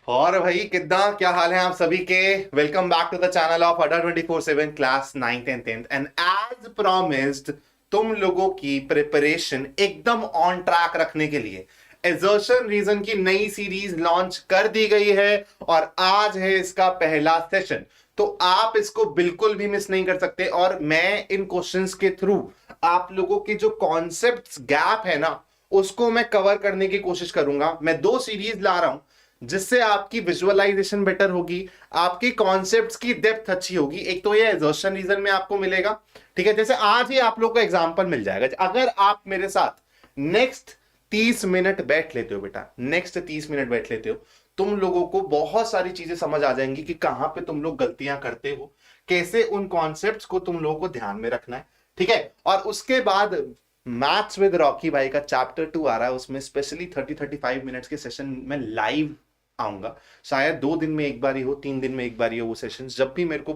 और भाई कितना क्या हाल है आप सभी के। Welcome back to the channel of Adda 24/7 class 9th and 10th and as promised तुम लोगों की प्रिपरेशन एकदम ऑन ट्रैक रखने के लिए एजर्शन रीजन की नई सीरीज लॉन्च कर दी गई है और आज है इसका पहला सेशन। तो आप इसको बिल्कुल भी मिस नहीं कर सकते और मैं इन क्वेश्चंस के थ्रू आप लोगों के जो कॉन्सेप्ट्स गैप है ना उसको मैं कवर करने की कोशिश करूंगा। मैं दो सीरीज ला रहा हूं जिससे आपकी विजुअलाइजेशन बेटर होगी, आपकी कॉन्सेप्ट्स की डेप्थ अच्छी होगी। एक तो ये एजर्शन रीजन में आपको मिलेगा, ठीक है। जैसे आज ही आप लोग को एग्जांपल मिल जाएगा। अगर आप मेरे साथ नेक्स्ट 30 मिनट बैठ लेते हो बेटा, नेक्स्ट 30 मिनट बैठ लेते हो, तुम लोगों को बहुत सारी चीजें समझ आ जाएंगी कि कहां पे तुम लोग गलतियां करते हो, कैसे उन कॉन्सेप्ट्स को तुम लोगों को ध्यान में रखना है, ठीक है। और उसके बाद मैथ्स विद रॉकी भाई का चैप्टर 2 आ रहा है, उसमें स्पेशली 30-35 मिनट्स के सेशन में लाइव आऊंगा। शायद 2 दिन में एक बार ही हो, 3 दिन में एक बार ही हो वो सेशन, जब भी मेरे को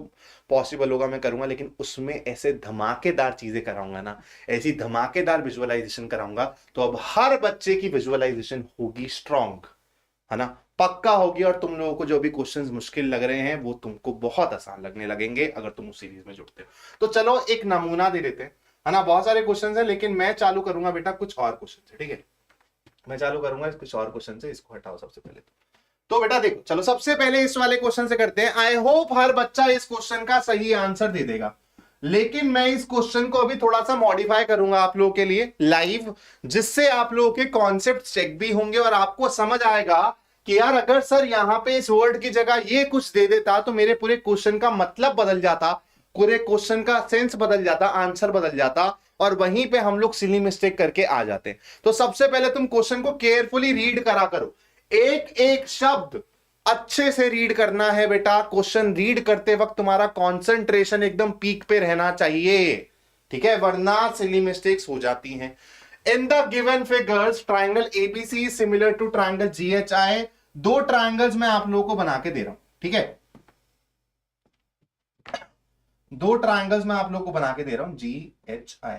पॉसिबल होगा मैं करूंगा। लेकिन उसमें ऐसे धमाकेदार चीजें कराऊंगा ना, ऐसी धमाकेदार विजुअलाइजेशन कराऊंगा तो अब हर बच्चे की विजुअलाइजेशन होगी स्ट्रांग, है ना, पक्का होगी। और तुम लोगों को जो भी क्वेश्चंस मुश्किल लग रहे हैं वो तुमको बहुत आसान लगने लगेंगे अगर तुम उस सीरीज में जुड़ते हो। तो चलो एक नमूना दे देते हैं, है ना। बहुत सारे क्वेश्चंस हैं लेकिन मैं चालू करूंगा बेटा कुछ और क्वेश्चन से, ठीक है। मैं चालू करूंगा कुछ और क्वेश्चन से, इसको हटाओ सबसे पहले। तो बेटा देखो, चलो सबसे पहले इस वाले क्वेश्चन से करते हैं। आई होप हर बच्चा इस क्वेश्चन का सही आंसर दे देगा, लेकिन मैं इस क्वेश्चन को अभी थोड़ा सा मॉडिफाई करूंगा आप लोगों के लिए लाइव, जिससे आप लोगों के कॉन्सेप्ट चेक भी होंगे और आपको समझ आएगा कि यार अगर सर यहां पे इस वर्ड की जगह ये कुछ दे देता तो मेरे पूरे क्वेश्चन का मतलब बदल जाता, पूरे क्वेश्चन का सेंस बदल जाता, आंसर बदल जाता और वहीं पे हम लोग सिली मिस्टेक करके आ जाते। तो सबसे पहले तुम क्वेश्चन को केयरफुली रीड करा करो, एक एक शब्द अच्छे से रीड करना है बेटा। क्वेश्चन रीड करते वक्त तुम्हारा कंसंट्रेशन एकदम पीक पे रहना चाहिए, ठीक है, वरना सिली मिस्टेक्स हो जाती हैं। In the given figures triangle ABC similar to triangle GHI. दो ट्राइंगल्स मैं आप लोगों को बना के दे रहा हूं, ठीक है। दो ट्राइंगल्स मैं आप लोगों को बना के दे रहा हूं, जीएचआई,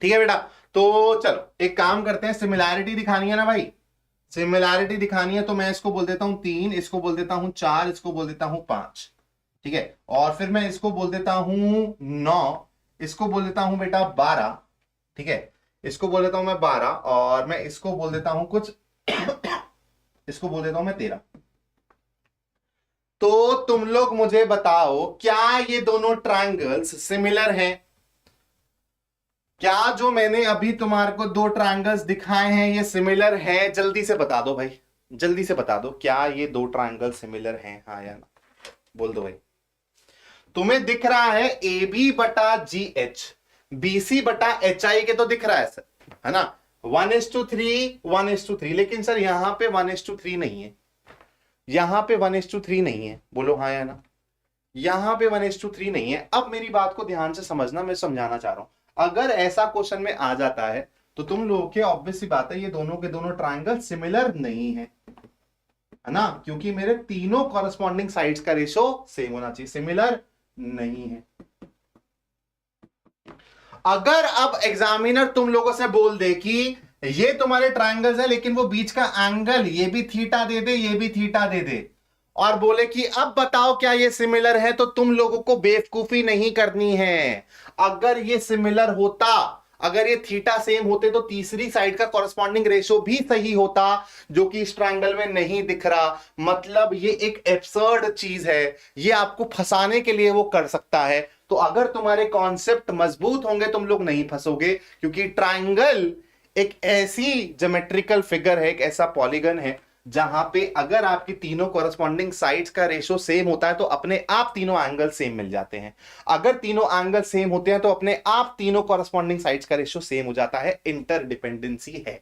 ठीक है बेटा। तो चलो एक काम करते हैं, सिमिलैरिटी दिखानी है ना भाई, सिमिलैरिटी दिखानी है। तो मैं इसको बोल देता हूं 3, इसको बोल देता हूं 4, इसको बोल देता हूं 5, ठीक है। और फिर मैं इसको बोल देता हूं 9, इसको बोल देता हूं बेटा 12, ठीक है। इसको बोल देता हूं मैं 12 और मैं इसको बोल देता हूं कुछ इसको बोल देता हूं मैं 13। तो तुम लोग मुझे बताओ क्या ये दोनों ट्रायंगल्स सिमिलर हैं? क्या जो मैंने अभी तुम्हारे को दो ट्रायंगल्स दिखाए हैं ये सिमिलर है? जल्दी से बता दो भाई, जल्दी से बता दो, क्या ये दो ट्रायंगल सिमिलर हैं, हाँ या ना? बोल दो भाई। तुम्हें दिख रहा है ए बी बटा जी एच, बी सी बटा एच आई के तो दिख रहा है सर, है ना, 1:3 1:3। लेकिन सर यहां पे 1:3 नहीं है, यहां पे 1:3 नहीं है, बोलो हाँ या ना। यहां पे 1:3 नहीं है। अब मेरी बात को ध्यान से समझना, मैं समझाना चाह रहा हूं। अगर ऐसा क्वेश्चन में आ जाता है तो तुम लोगों के ऑब्वियस सी बात है ये दोनों के दोनों ट्रायंगल सिमिलर नहीं है, है ना, क्योंकि मेरे तीनों कॉरेस्पॉन्डिंग साइड्स का रेशो सेम होना चाहिए, सिमिलर नहीं है। अगर अब एग्जामिनर तुम लोगों से बोल दे कि ये तुम्हारे ट्रायंगल्स है लेकिन वो बीच का एंगल ये भी थीटा दे दे, ये भी थीटा दे दे, और बोले कि अब बताओ क्या ये सिमिलर है, तो तुम लोगों को बेवकूफी नहीं करनी है। अगर ये सिमिलर होता, अगर ये थीटा सेम होते तो तीसरी साइड का कॉरेस्पॉन्डिंग रेशो भी सही होता, जो कि इस ट्रायंगल में नहीं दिख रहा। मतलब ये एक एब्सर्ड चीज है, ये आपको फंसाने के लिए वो कर सकता है। तो अगर तुम्हारे कॉन्सेप्ट मजबूत होंगे तुम लोग नहीं फंसोगे, क्योंकि ट्रायंगल एक ऐसी ज्योमेट्रिकल फिगर है, एक ऐसा पॉलीगन है जहां पे अगर आपकी तीनों कॉरेस्पॉन्डिंग साइड्स का रेशो सेम होता है तो अपने आप तीनों एंगल सेम मिल जाते हैं। अगर तीनों एंगल सेम होते हैं तो अपने आप तीनों कॉरेस्पॉन्डिंग साइड्स का रेशो सेम हो जाता है। इंटरडिपेंडेंसी है।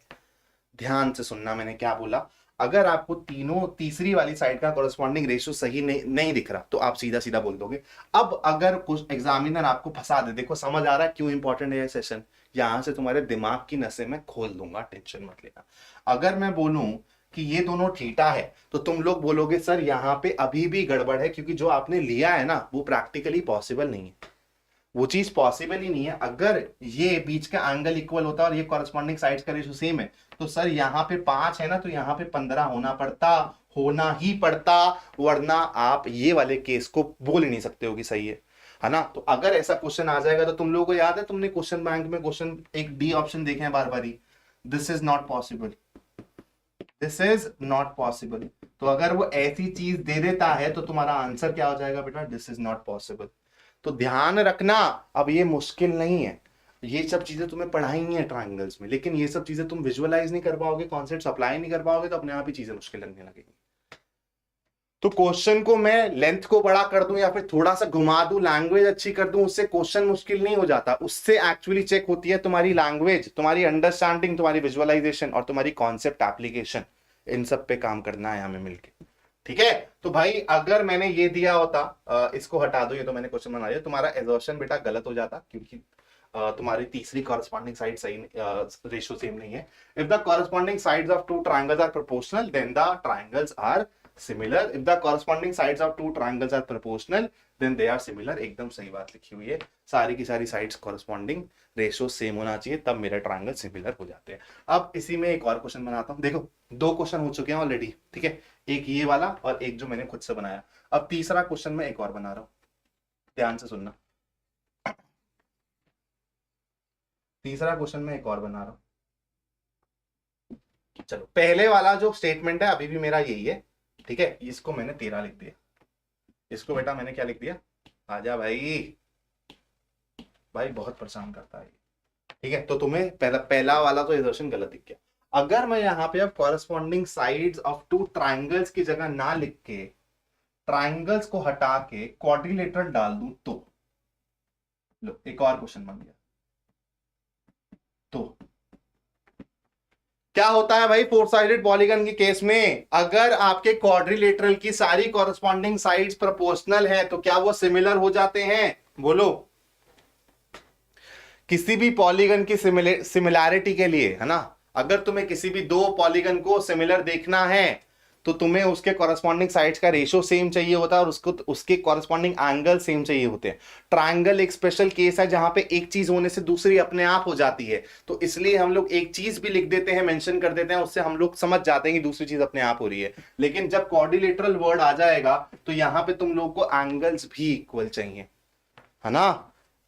ध्यान से सुनना मैंने क्या बोला। अगर आपको तीनों तीसरी वाली साइड का कॉरेस्पॉन्डिंग रेशो सही नहीं दिख रहा तो आप सीधा सीधा बोल दोगे। अब अगर कुछ एग्जामिनर आपको फंसा दे, देखो समझ आ रहा है क्यों इंपॉर्टेंट है ये सेशन, यहां से तुम्हारे दिमाग की नसें मैं खोल दूंगा, टेंशन मत लेना। अगर मैं बोलूं कि ये दोनों थीटा है तो तुम लोग बोलोगे सर यहां पे अभी भी गड़बड़ है, क्योंकि जो आपने लिया है ना वो प्रैक्टिकली पॉसिबल नहीं है। वो चीज पॉसिबल ही नहीं है। अगर ये बीच का एंगल इक्वल होता और ये कॉरेस्पॉन्डिंग साइड्स का रेशियो सेम है, तो सर यहाँ पे 5 है ना, तो यहाँ पे 15 होना ही पड़ता, वरना आप ये वाले केस को बोल ही नहीं सकते हो कि सही है ना। तो अगर ऐसा क्वेश्चन आ जाएगा, तो तुम लोगों को याद है, तुमने क्वेश्चन बैंक में क्वेश्चन एक डी ऑप्शन देखे हैं बार बार ही, this is not possible, this is not possible. तो अगर वो ऐसी चीज दे देता है तो तुम्हारा आंसर क्या हो जाएगा बेटा, दिस इज नॉट पॉसिबल। तो ध्यान रखना, अब ये मुश्किल नहीं है, ये सब चीजें तुम्हें पढ़ाई है ट्रायंगल्स में, लेकिन ये सब चीजें तुम विजुअलाइज नहीं कर पाओगे, कॉन्सेप्ट अप्लाई नहीं कर पाओगे, तो अपने आप ही चीजें मुश्किल लगने लगेगी। तो क्वेश्चन को मैं लेंथ को बड़ा कर दूं या फिर थोड़ा सा घुमा दूं, लैंग्वेज अच्छी कर दूं, उससे क्वेश्चन मुश्किल नहीं हो जाता। उससे एक्चुअली चेक होती है तुम्हारी लैंग्वेज, तुम्हारी अंडरस्टैंडिंग, तुम्हारी विजुअलाइजेशन और तुम्हारी कॉन्सेप्ट एप्लीकेशन। इन सब पे काम करना है हमें मिलके, ठीक है। तो भाई अगर मैंने ये दिया होता, इसको हटा दो, ये तो मैंने क्वेश्चन बना दिया, तुम्हारा एजर्शन बेटा गलत हो जाता, क्योंकि तुम्हारी तीसरी कॉरेस्पॉन्डिंग साइड सही रेशियो सेम नहीं है। If the corresponding sides of two triangles are proportional then the triangles are similar. If the corresponding sides of two triangles are proportional then they are similar. एकदम सही बात लिखी हुई है, सारी की सारी साइड्स कॉरेस्पॉन्डिंग रेशियो सेम होना चाहिए, तब मेरे ट्रायंगल सिमिलर हो जाते हैं। अब इसी में एक और क्वेश्चन बनाता हूं, देखो 2 क्वेश्चन हो चुके हैं ऑलरेडी, ठीक है, एक ये वाला और एक जो मैंने खुद से बनाया। अब तीसरा क्वेश्चन मैं एक और बना रहा हूं, ध्यान से सुनना। तीसरा क्वेश्चन मैं एक और बना रहा हूं। चलो पहले वाला जो स्टेटमेंट है अभी भी मेरा यही है, ठीक है, इसको मैंने 13 लिख दिया, इसको बेटा मैंने क्या लिख दिया, आजा भाई, भाई बहुत परेशान करता है, ठीक है। तो तुम्हें पहला वाला तो एजर्शन गलत दिख गया। अगर मैं यहाँ पे अब corresponding sides of two triangles की जगह ना लिख के ट्राइंगल्स को हटा के क्वाड्रिलेटरल डाल दूं, तो लो एक और क्वेश्चन बन गया। तो क्या होता है भाई फोर साइडेड पॉलीगन के केस में, अगर आपके क्वाड्रिलेटरल की सारी कॉरेस्पॉन्डिंग साइड्स प्रोपोर्शनल है तो क्या वो सिमिलर हो जाते हैं, बोलो। किसी भी पॉलीगन की सिमिलैरिटी के लिए, है ना, अगर तुम्हें किसी भी 2 पॉलीगन को सिमिलर देखना है तो तुम्हें उसके कॉरेस्पॉन्डिंग साइड्स का रेशियो सेम चाहिए होता है और उसको उसके कॉरेस्पॉन्डिंग एंगल सेम चाहिए होते हैं। ट्रायंगल एक स्पेशल केस है जहां पे एक चीज होने से दूसरी अपने आप हो जाती है, तो इसलिए हम लोग एक चीज भी लिख देते हैं, मेंशन कर देते हैं, उससे हम लोग समझ जाते हैं कि दूसरी चीज अपने आप हो रही है। लेकिन जब क्वाड्रिलेटरल वर्ड आ जाएगा तो यहां पे तुम लोग को एंगल्स भी इक्वल चाहिए, है ना,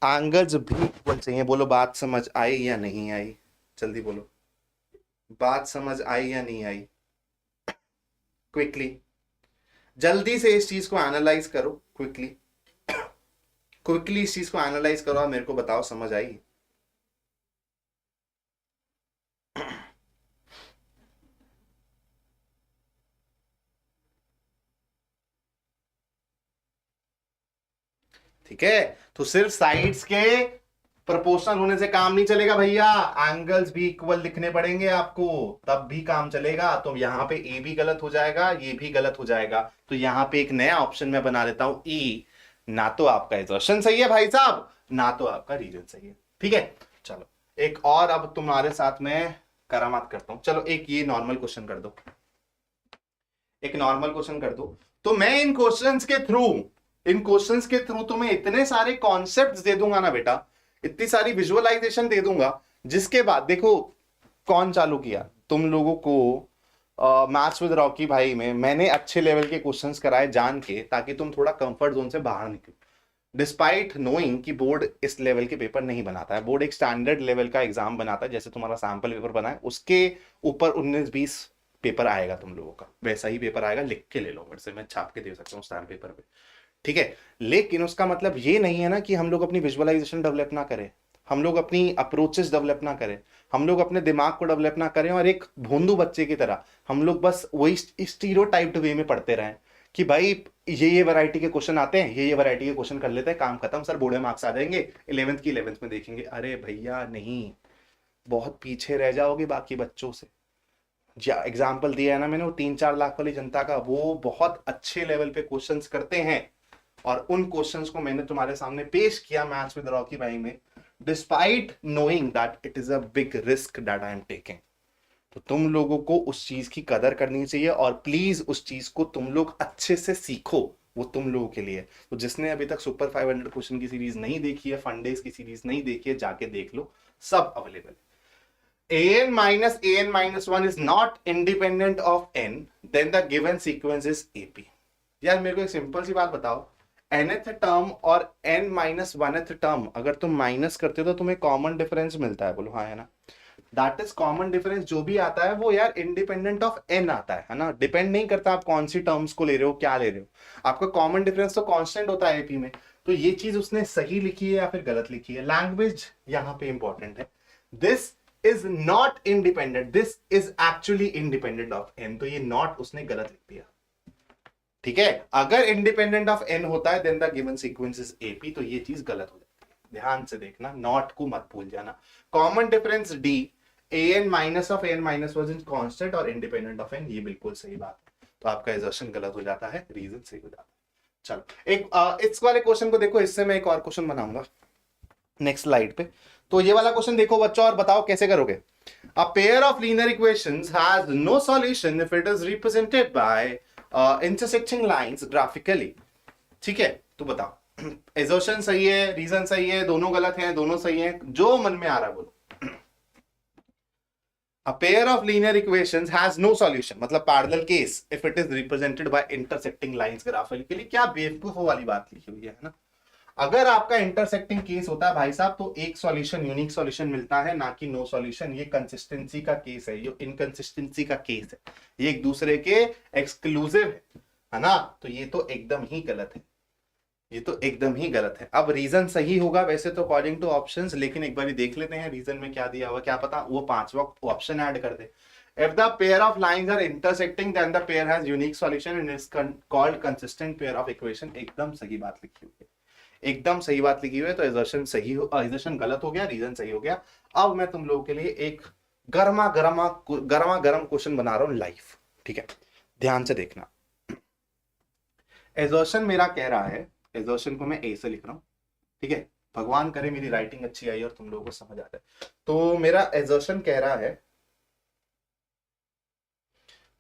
एंगल्स भी इक्वल चाहिए। बोलो बात समझ आई या नहीं आई, जल्दी बोलो, बात समझ आई या नहीं आई, क्विकली, जल्दी से इस चीज को एनालाइज करो, क्विकली क्विकली इस चीज को एनालाइज करो और मेरे को बताओ समझ आई। ठीक है, तो सिर्फ साइड्स के प्रोपोर्शनल होने से काम नहीं चलेगा भैया, एंगल्स भी इक्वल लिखने पड़ेंगे आपको, तब भी काम चलेगा। तो यहां पे ए भी गलत हो जाएगा, ये भी गलत हो जाएगा, तो यहां पे एक नया ऑप्शन मैं बना लेता हूं ई। ना तो आपका एजर्शन सही है भाई साहब, ना तो आपका रीजन सही है, ठीक है। चलो एक और अब तुम्हारे साथ में करामात करता हूं, चलो एक ये नॉर्मल क्वेश्चन कर दो, एक नॉर्मल क्वेश्चन कर दो। तो मैं इन क्वेश्चंस के थ्रू तुम्हें इतने सारे कॉन्सेप्ट्स दे दूंगा ना बेटा, इतनी सारी विजुअलाइजेशन दे दूंगा, जिसके बाद देखो कौन चालू किया तुम लोगों को मैथ्स विद रॉकी भाई में मैंने अच्छे लेवल के क्वेश्चंस कराए जान के, ताकि तुम थोड़ा कंफर्ट जोन से बाहर निकलो। डिस्पाइट नोइंग कि बोर्ड इस लेवल के पेपर नहीं बनाता है, बोर्ड एक स्टैंडर्ड लेवल का एग्जाम बनाता है, जैसे तुम्हारा सैंपल पेपर बना है उसके ऊपर 19-20 पेपर आएगा तुम लोगों का, वैसा ही पेपर आएगा, लिख के ले लो मेरे से, मैं छाप के दे सकता हूँ स्टैम्प पेपर पे, ठीक है। लेकिन उसका मतलब ये नहीं है ना कि हम लोग अपनी विजुअलाइजेशन डेवलप ना करें, हम लोग अपनी अप्रोचेस डेवलप ना करें, हम लोग अपने दिमाग को डेवलप ना करें और एक भोंदू बच्चे की तरह हम लोग बस वही स्टीरियोटाइप्ड वे में पढ़ते रहें कि भाई ये वैरायटी के क्वेश्चन आते हैं, ये वैरायटी के क्वेश्चन कर लेते हैं, काम खत्म सर, बोर्ड में मार्क्स आ जाएंगे, 11th की 11th में देखेंगे। अरे भैया नहीं, बहुत पीछे रह जाओगे बाकी बच्चों से। एग्जाम्पल दिया है ना मैंने वो 3-4 लाख वाली जनता का, वो बहुत अच्छे लेवल पे क्वेश्चंस करते हैं और उन क्वेश्चंस को मैंने तुम्हारे सामने पेश किया मैथ्स विद रॉकी भाई में, despite knowing that it is a big risk that I am taking. तो तुम लोगों को उस चीज की कदर करनी चाहिए और प्लीज उस चीज को तुम लोग अच्छे से सीखो, वो तुम लोगों के लिए है। तो जिसने अभी तक सुपर 500 क्वेश्चन की सीरीज नहीं देखी है, फंडेज की सीरीज नहीं देखी है, जाके देख लो, सब अवेलेबल है। an-1 is not independent of n, then the given sequence is AP। यार मेरे को एक सिंपल सी बात बताओ, nth टर्म और n-1th टर्म अगर तुम माइनस करते हो तो तुम्हें कॉमन डिफरेंस मिलता है, बोलो हाँ है ना। दैट इज कॉमन डिफरेंस, जो भी आता है वो यार इंडिपेंडेंट ऑफ n आता है ना, डिपेंड नहीं करता आप कौन सी टर्म्स को ले रहे हो, क्या ले रहे हो, आपका कॉमन डिफरेंस तो कांस्टेंट होता है एपी में। तो ये चीज उसने सही लिखी है या फिर गलत लिखी है, लैंग्वेज यहाँ पे इंपॉर्टेंट है। This is not independent, this is actually independent of n, तो ये नॉट उसने गलत लिख दिया, ठीक है। अगर इंडिपेंडेंट ऑफ n होता है then the given sequence is AP, तो ये चीज गलत हो जाती है, ध्यान से देखना, नॉट को मत भूल जाना। Common difference D, an minus of n minus one constant और इंडिपेंडेंट ऑफ n, ये बिल्कुल सही बात है, तो आपका एजर्शन गलत हो जाता है, रीजन सही हो जाता है। चलो एक इस वाले क्वेश्चन को देखो, इससे मैं एक और क्वेश्चन बनाऊंगा नेक्स्ट स्लाइड पे। तो ये वाला क्वेश्चन देखो बच्चों और बताओ कैसे करोगे। A pair of linear equations has no solution if it is represented by intersecting lines graphically। ठीक है, तो बताओ एजर्शन सही है, रीजन सही है, दोनों गलत हैं, दोनों सही हैं, जो मन में आ रहा है बोलो। A pair of linear equations has no solution, मतलब parallel case, if it is represented by intersecting lines graphically। क्या बेवकूफ वाली बात लिखी हुई है ना। अगर आपका इंटरसेक्टिंग केस होता है भाई साहब तो एक सॉल्यूशन, यूनिक सॉल्यूशन मिलता है, ना कि नो सॉल्यूशन। ये कंसिस्टेंसी का केस है, ये इनकंसिस्टेंसी का केस है, ये एक दूसरे के एक्सक्लूसिव है ना। तो ये तो एकदम ही गलत है, ये तो एकदम ही गलत है। अब रीजन सही होगा वैसे तो अकॉर्डिंग टू ऑप्शंस, लेकिन एक बार देख लेते हैं रीजन में क्या दिया हुआ, क्या पता वो पांचवा ऑप्शन ऐड कर दे। If the pair of lines are intersecting, then the pair has unique solution and is called consistent pair of equation। एकदम सही बात लिखी हुई है, एकदम सही बात लिखी हुई है। तो एजर्शन सही हो, एजर्शन गलत हो गया, रीजन सही हो गया। अब मैं तुम लोगों के लिए एक गर्मा गर्म क्वेश्चन बना रहा हूं लाइव, ठीक है, ध्यान से देखना। एजर्शन मेरा कह रहा है, एजर्शन को मैं ए से लिख रहा हूं, ठीक है, भगवान करे मेरी राइटिंग अच्छी आई और तुम लोगों को समझ आ जाए। तो मेरा एजर्शन कह रहा है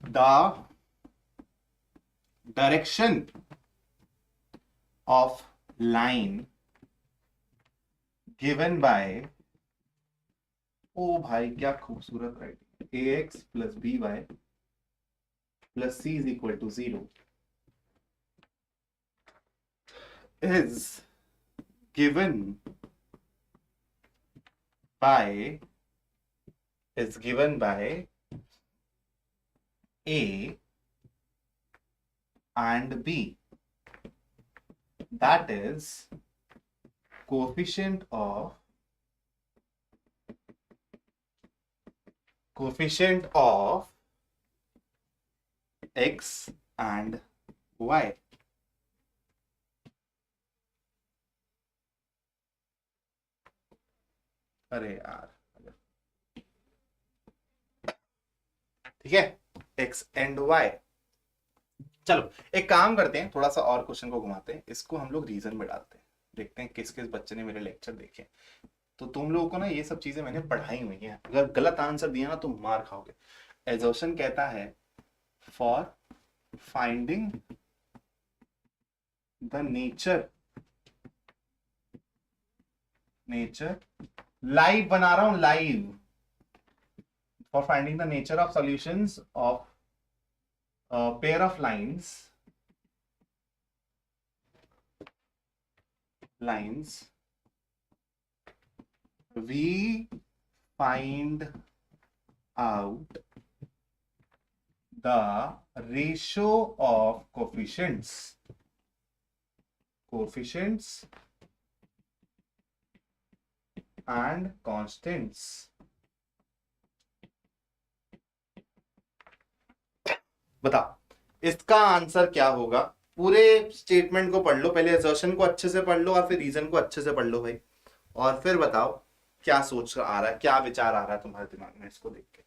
the direction of line given by, ओ भाई क्या खूबसूरत writing, ax plus by plus c is equal to 0 is given by a and b, that is coefficient of x and y। अरे यार ठीक है, x and y। चलो एक काम करते हैं, थोड़ा सा और क्वेश्चन को घुमाते हैं, इसको हम लोग रीजन में डालते हैं, देखते हैं किस किस बच्चे ने मेरे लेक्चर देखे। तो तुम लोगों को ना ये सब चीजें मैंने पढ़ाई हुई हैं, अगर गलत आंसर दिया ना तो मार खाओगे। एजर्शन कहता है for finding the nature live बना रहा हूं, live, for finding the nature of solutions of pair of lines we find out the ratio of coefficients and constants। बता इसका आंसर क्या होगा। पूरे स्टेटमेंट को पढ़ लो पहले, असर्शन को अच्छे से पढ़ लो और फिर रीजन को अच्छे से पढ़ लो भाई, और फिर बताओ क्या सोच आ रहा है, क्या विचार आ रहा है तुम्हारे दिमाग में इसको देख के।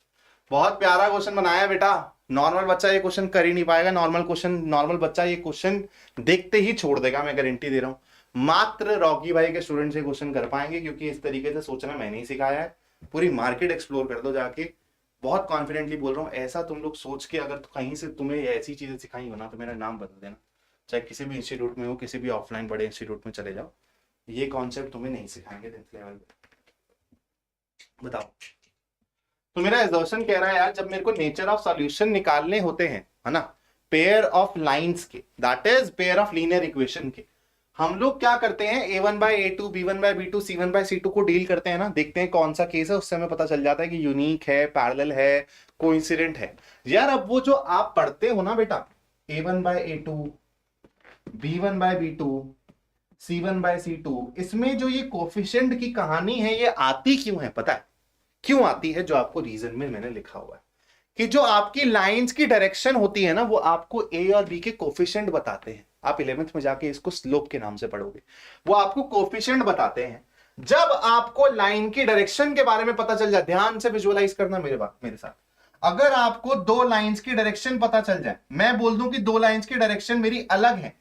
बहुत प्यारा क्वेश्चन बनाया बेटा, नॉर्मल बच्चा ये क्वेश्चन कर ही नहीं पाएगा। नॉर्मल बच्चा ये क्वेश्चन देखते ही छोड़ देगा, मैं गारंटी दे रहा हूं। मात्र रॉकी भाई के स्टूडेंट ये क्वेश्चन कर पाएंगे, क्योंकि इस तरीके से सोचना मैंने ही सिखाया है। पूरी मार्केट एक्सप्लोर कर दो जाके, बहुत कॉन्फिडेंटली बोल रहा हूँ। ऐसा तुम लोग सोच के अगर कहीं से तुम्हें ऐसी चीजें सिखाई हो ना तो मेरा नाम बदल देना, चाहे किसी भी इंस्टीट्यूट में हो, किसी भी ऑफलाइन बड़े इंस्टीट्यूट में चले जाओ, ये कॉन्सेप्ट तुम्हें नहीं सिखाएंगे 10th लेवल पे। बताओ। तो मेरा एजर्शन कह रहा है यार, जब मेरे को नेचर ऑफ सॉल्यूशन निकालने होते हैं, है ना, पेयर ऑफ लाइंस के, that is pair of linear equation के, हम लोग क्या करते हैं, a1/a2 b1/b2 c1/c2 को डील करते हैं ना, देखते हैं कौन सा केस है, उससे हमें पता चल जाता है कि यूनिक है, पैरेलल है, कोइंसिडेंट है। यार अब वो जो आप पढ़ते हो ना बेटा, a1/a2 b1/b2 c1/c2, इसमें जो ये कोफिशिएंट की कहानी है, ये आती क्यों है पता है? क्यों आती है? जो आपको रीजन में मैंने लिखा हुआ है कि जो आपकी लाइंस की डायरेक्शन होती है ना, वो आपको ए और बी के कोफिशिएंट बताते हैं। आप 11th में जाके इसको स्लोप के नाम से पढ़ोगे, वो आपको कोफिशिएंट बताते हैं। जब आपको लाइन की डायरेक्शन के बारे में पता चल जाए, ध्यान से विजुअलाइज करना मेरे साथ, अगर आपको दो लाइंस की डायरेक्शन पता चल जाए, मैं बोल दूं कि दो लाइंस की डायरेक्शन मेरी अलग है,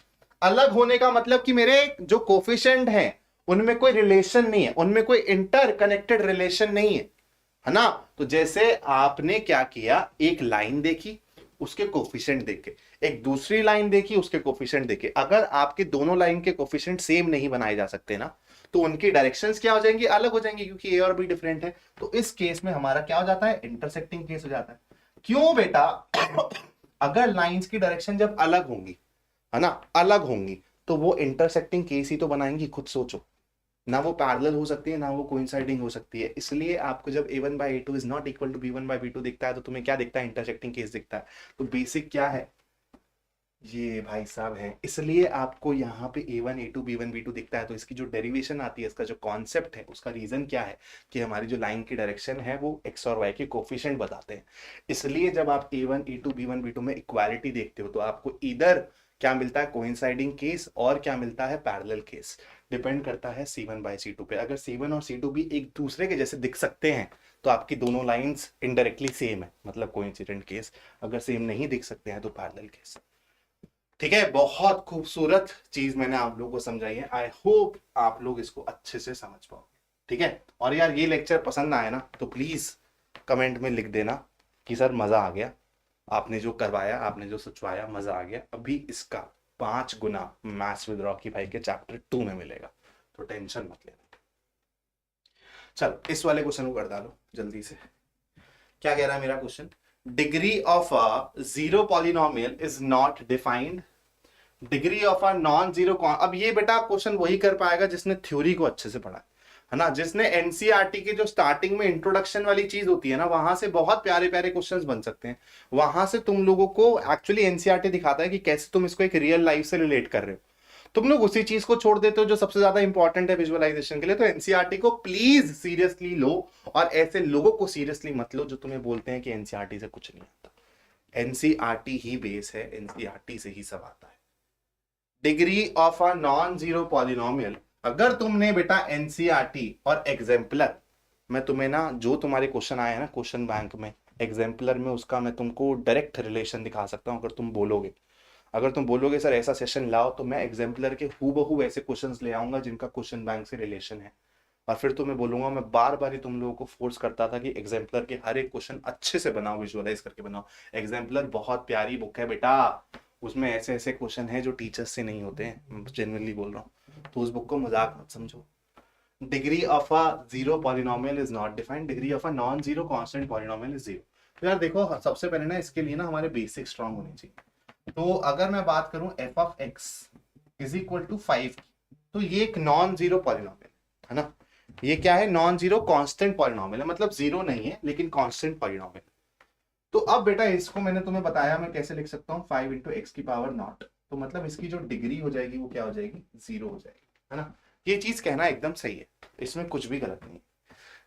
अलग होने का मतलब कि मेरे जो कोफिशिएंट हैं उनमें कोई रिलेशन नहीं है, उनमें कोई इंटरकनेक्टेड रिलेशन नहीं है ना। तो जैसे आपने क्या किया, एक लाइन देखी, उसके कोफिशिएंट देखे, एक दूसरी लाइन देखी, उसके कोफिशिएंट देखे, अगर आपके दोनों लाइन के कोफिशिएंट सेम नहीं बनाए जा सकते ना, तो उनकी डायरेक्शंस क्या हो जाएंगी, अलग हो जाएंगी, क्योंकि ए और बी डिफरेंट है। तो इस केस में हमारा क्या हो जाता है, इंटरसेक्टिंग केस हो जाता है। क्यों बेटा? अगर लाइंस की डायरेक्शन जब अलग होंगी, है ना, अलग होंगी, तो वो इंटरसेक्टिंग केस ही तो बनाएंगी। खुद सोचो ना, वो पैरेलल हो सकती है ना वो कोइंसाइडिंग हो सकती है। इसलिए आपको जब a1/a2 is not equal to b1/b2 दिखता है, तो तुम्हें क्या दिखता है, इंटरसेक्टिंग केस दिखता है। तो बेसिक क्या है ये भाई साहब है, इसलिए आपको यहाँ पे a1 a2 b1 b2 दिखता है। तो इसकी जो डेरिवेशन आती है, इसका जो कॉन्सेप्ट है, उसका रीजन क्या है कि हमारी जो लाइन की डायरेक्शन है वो x और y के कोफिशिएंट बताते हैं। इसलिए जब आप a1 a2 b1 b2 में इक्वालिटी देखते हो, तो आपको इधर क्या मिलता है, कोइंसाइडिंग केस, और क्या मिलता है, पैरेलल केस। डिपेंड करता है c1/c2 पे। अगर c1 और c2 भी एक दूसरे के जैसे दिख सकते हैं, तो आपकी दोनों लाइंस इनडायरेक्टली सेम है, मतलब कोइंसिडेंट केस। अगर सेम नहीं दिख सकते हैं तो पैरेलल केस। ठीक है, बहुत खूबसूरत चीज मैंने आप लोगों को समझाई है। आई होप आप लोग इसको अच्छे से समझ पाओगे। ठीक है, और यार ये लेक्चर पसंद आया ना, तो प्लीज कमेंट में लिख देना कि सर मजा आ गया, आपने जो करवाया, आपने जो सोचवाया, मजा आ गया। अभी इसका 5 गुना मैथ्स विद रॉकी भाई के चैप्टर 2 में मिलेगा, तो टेंशन मत लेना। चलो इस वाले क्वेश्चन को कर डालो जल्दी से। क्या कह रहा है मेरा question, degree of a zero polynomial is not defined, degree of a non zero. अब ये बेटा क्वेश्चन वही कर पाएगा जिसने थ्योरी को अच्छे से पढ़ा है ना, जिसने एनसीईआरटी के जो स्टार्टिंग में इंट्रोडक्शन वाली चीज होती है ना, वहां से बहुत प्यारे प्यारे क्वेश्चंस बन सकते हैं। वहां से तुम लोगों को एक्चुअली एनसीईआरटी दिखाता है कि कैसे तुम इसको एक रियल लाइफ से रिलेट कर रहे हो। तुम लोग उसी चीज को छोड़ देते हो जो सबसे ज्यादा इंपॉर्टेंट है विजुअलाइजेशन के लिए। तो एनसीईआरटी को प्लीज सीरियसली लो, और ऐसे लोगों को सीरियसली मत लो जो तुम्हें बोलते हैं कि एनसीईआरटी से कुछ नहीं आता। एनसीईआरटी ही बेस है, एनसीईआरटी से ही सब आता है। Degree of a non zero polynomial, अगर तुमने बेटा एनसीईआरटी और एग्जाम्पलर, मैं तुम्हें ना जो तुम्हारे क्वेश्चन आए हैं ना क्वेश्चन बैंक में, एग्जाम्पलर में उसका मैं तुमको डायरेक्ट रिलेशन दिखा सकता हूं। अगर तुम बोलोगे सर ऐसा सेशन लाओ, तो मैं एग्जाम्पलर के हूबहू ऐसे क्वेश्चंस ले आऊंगा जिनका क्वेश्चन बैंक से रिलेशन है। और फिर तो मैं बोलूंगा, मैं बार बार ही तुम लोगों को फोर्स करता था कि एग्जाम्पलर के हर एक क्वेश्चन अच्छे से बनाओ, विजुअलाइज करके बनाओ। एग्जाम्पलर बहुत प्यारी बुक है बेटा, उसमें ऐसे ऐसे क्वेश्चन है जो टीचर्स से नहीं होते हैं, जेन्युइनली बोल रहा हूँ। तो उस बुक को मजाक मत समझो। Degree of a zero polynomial is not defined, degree of a non zero constant polynomial is zero. तो यार देखो, सबसे पहले ना इसके लिए ना हमारे बेसिक स्ट्रांग होने चाहिए। तो अगर मैं बात करूं f of x is equal to 5, तो ये एक नॉन जीरो पॉलिनोमियल है ना। ये क्या है, नॉन जीरो कांस्टेंट पॉलिनोमियल है, मतलब जीरो नहीं है लेकिन कांस्टेंट पॉलिनोमियल। तो अब बेटा इसको मैंने तुम्हें बताया मैं कैसे लिख सकता हूँ, 5 इंटू एक्स की पावर नॉट। तो मतलब इसकी जो डिग्री हो जाएगी वो क्या हो जाएगी, जीरो हो जाएगी, है ना। ये चीज कहना एकदम सही है, इसमें कुछ भी गलत नहीं।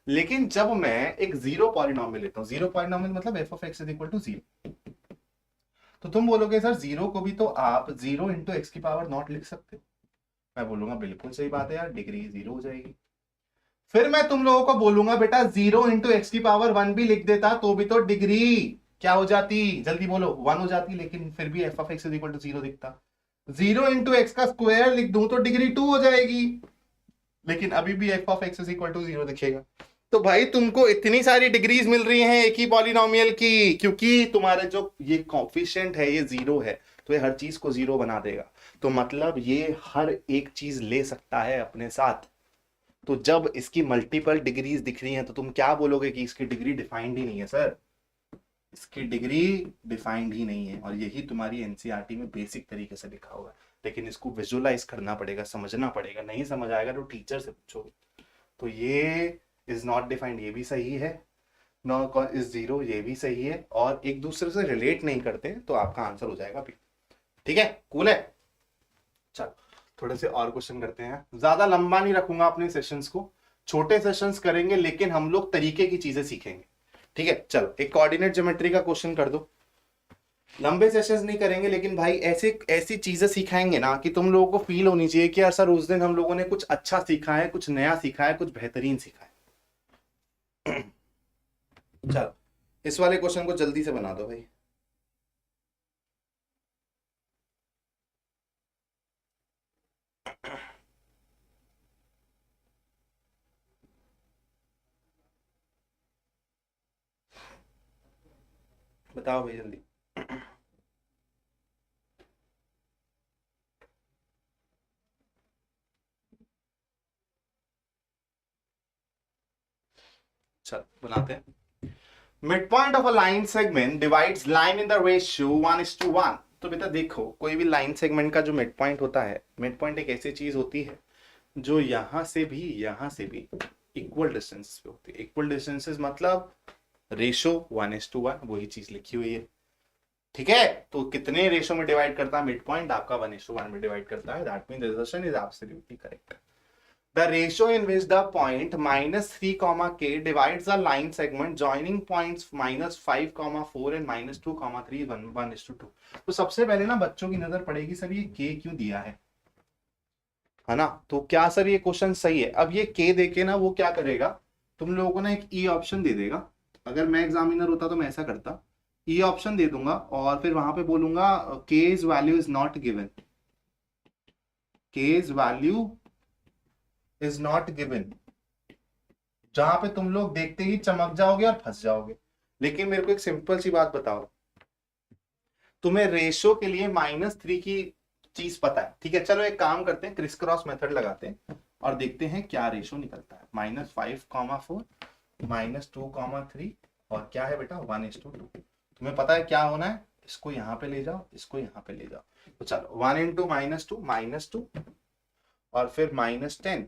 लेकिन जब मैं एक जीरो पॉलिनोमियल लेता हूँ, जीरो पॉलिनोमियल मतलब f of x is equal to 0, तो तुम बोलोगे सर जीरो को भी तो आप 0 इंटू एक्स की पावर नॉट लिख सकते हो। मैं बोलूंगा बिल्कुल सही बात है यार, डिग्री 0 हो जाएगी। फिर मैं तुम लोगों को बोलूंगा बेटा 0 इंटू एक्स की पावर 1 भी लिख देता तो भी तो डिग्री क्या हो जाती, जल्दी बोलो, 1 हो जाती। लेकिन फिर भी f of x is equal to 0 दिखता। 0 इंटू एक्स का स्क्वायर लिख दूं तो डिग्री 2 हो जाएगी, लेकिन अभी भी f of x is equal to 0 दिखेगा। तो भाई तुमको इतनी सारी डिग्रीज मिल रही हैं एक ही पॉलिनोमियल की, क्योंकि तुम्हारे जो ये कोफिशिएंट है ये 0 है, तो ये हर चीज को 0 बना देगा। तो मतलब ये हर एक चीज ले सकता है अपने साथ। तो जब इसकी मल्टीपल डिग्रीज दिख रही हैं तो तुम क्या बोलोगे कि इसकी डिग्री डिफाइंड ही नहीं है सर, इसकी डिग्री डिफाइंड ही नहीं है। और यही तुम्हारी एनसीईआरटी में बेसिक तरीके से लिखा हुआ है, लेकिन इसको विजुअलाइज करना पड़ेगा, समझना पड़ेगा। नहीं समझ आएगा तो टीचर से पूछोगे। तो ये इज नॉट डिफाइंड, ये भी सही है, नॉट इज जीरो, ये भी सही है, और एक दूसरे से रिलेट नहीं करते तो आपका आंसर हो जाएगा बी। ठीक है, कूल है। चलो थोड़े से और क्वेश्चन करते हैं, ज्यादा लंबा नहीं रखूंगा अपने सेशंस को, छोटे सेशंस करेंगे लेकिन हम लोग तरीके की चीजें सीखेंगे। ठीक है, चलो एक कोऑर्डिनेट ज्योमेट्री का क्वेश्चन कर दो। लंबे सेशंस नहीं करेंगे लेकिन भाई ऐसे ऐसी चीजें सिखाएंगे ना कि तुम लोगों को फील होनी चाहिए कि यार सर उस दिन हम लोगों ने कुछ अच्छा सीखा है, कुछ नया सीखा है, कुछ बेहतरीन सीखा है। चलो इस वाले क्वेश्चन को जल्दी से बना दो भाई। बताओ भाई जल्दी। चल बनाते हैं। Mid point of a line segment divides line in the ratio 1:1। तो बेटा देखो, कोई भी लाइन सेगमेंट का जो मिड पॉइंट होता है, मिड पॉइंट एक ऐसी चीज होती है जो यहां से भी इक्वल डिस्टेंस पे होती है। इक्वल डिस्टेंसेस मतलब रेशो 1:1, वही चीज लिखी हुई है। ठीक है, तो कितने रेशो में डिवाइड करता है मिड पॉइंट? आपका 1:1 में डिवाइड करता है। That means this question is absolutely correct. The ratio in which the point -3, k divides a line segment joining points -5, 4 and -2, 3 1:2। तो सबसे पहले ना बच्चों की नजर पड़ेगी सर ये k क्यों दिया है ना? तो क्या सर ये क्वेश्चन सही है? अब ये k देके ना वो क्या करेगा, तुम लोगों को ना एक e ऑप्शन दे देगा। अगर मैं एग्जामिनर होता तो मैं ऐसा करता, e ऑप्शन दे दूंगा और फिर वहां पे बोलूंगा k is value is not given, k is value is not given, जहां पे तुम लोग देखते ही चमक जाओगे और फंस जाओगे। लेकिन मेरे को एक सिंपल सी बात बताओ, तुम्हें रेशो के लिए -3 की चीज पता है, ठीक है? चलो एक काम करते हैं, क्रिस क्रॉस मेथड लगाते हैं और देखते हैं क्या रेशो निकलता है। -5, 4 -2, 3 और क्या है बेटा 1:2। तुम्हें पता है क्या होना है, इसको यहां पे ले जाओ, इसको यहां पे ले जाओ। तो चलो 1 × -2 और फिर -10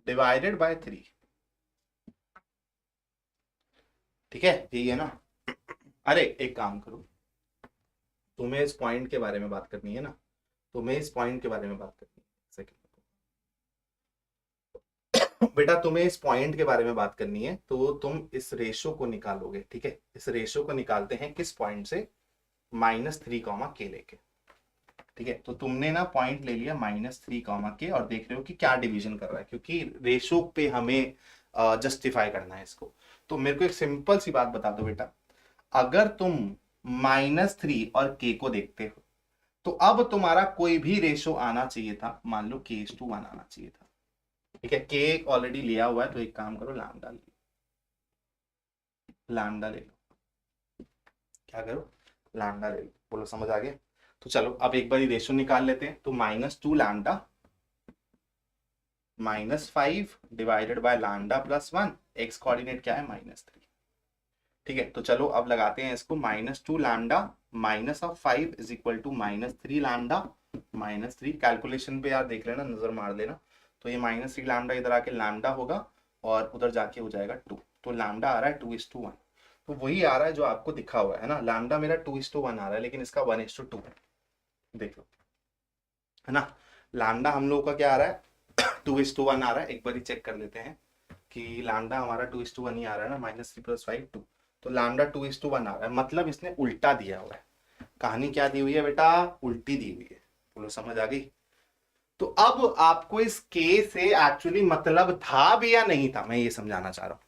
डिवाइडेड बाय 3। ठीक है, यही है ना? अरे एक काम करो, तुम्हें इस पॉइंट के बारे में बात करनी है ना, तुम्हें इस पॉइंट के बारे में बात करनी है। सेकंड बेटा, तुम्हें इस पॉइंट के बारे में बात करनी है तो तुम इस रेशो को निकालोगे। ठीक है, इस रेशो को निकालते हैं किस पॉइंट से? -3, k लेके। ठीक है, तो तुमने ना पॉइंट ले लिया -3, k और देख रहे हो कि क्या डिवीजन कर रहा है, क्योंकि रेशो पे हमें जस्टिफाई करना है इसको। तो मेरे को एक सिंपल सी बात बता दो बेटा, अगर तुम -3 और k को देखते हो तो अब तुम्हारा कोई भी रेशो आना चाहिए था, मान लो k:1 आना चाहिए था। ठीक है, k ऑलरेडी लिया हुआ है तो एक काम करो, लैम्डा ले लो। क्या करो? लैम्डा ले लो। बोलो समझ आ गया? तो चलो अब एक बार रेशो निकाल लेते हैं। तो -2 lambda -5 divided by lambda +1, x coordinate क्या है -3। ठीक है, तो चलो अब लगाते हैं इसको, -2 lambda -5 is equal to -3 lambda -3। Calculation पे यार देख लेना, नजर मार लेना। तो ये -3 लैम्डा इधर आके लैम्डा होगा और उधर जाके हो जाएगा 2। तो लैम्डा आ रहा है 2:1। तो वही आ रहा है जो आपको दिखा हुआ है ना, लैम्डा मेरा 2:1 आ रहा है लेकिन इसका 1:2 देख लो, है ना? लैम्डा हम लोगों का क्या आ रहा है? 2:1 आ रहा है। एक बार चेक कर लेते हैं कि लैम्डा हमारा 2:1 ही आ रहा है ना, -3 + 5 2। तो लैम्डा 2:1 आ रहा है, मतलब इसने उल्टा दिया हुआ है। कहानी क्या दी हुई है बेटा? उल्टी दी हुई है। बोलो समझ आ गई? तो अब आपको इस के से एक्चुअली मतलब था भी या नहीं था, मैं ये समझाना चाह रहा हूं।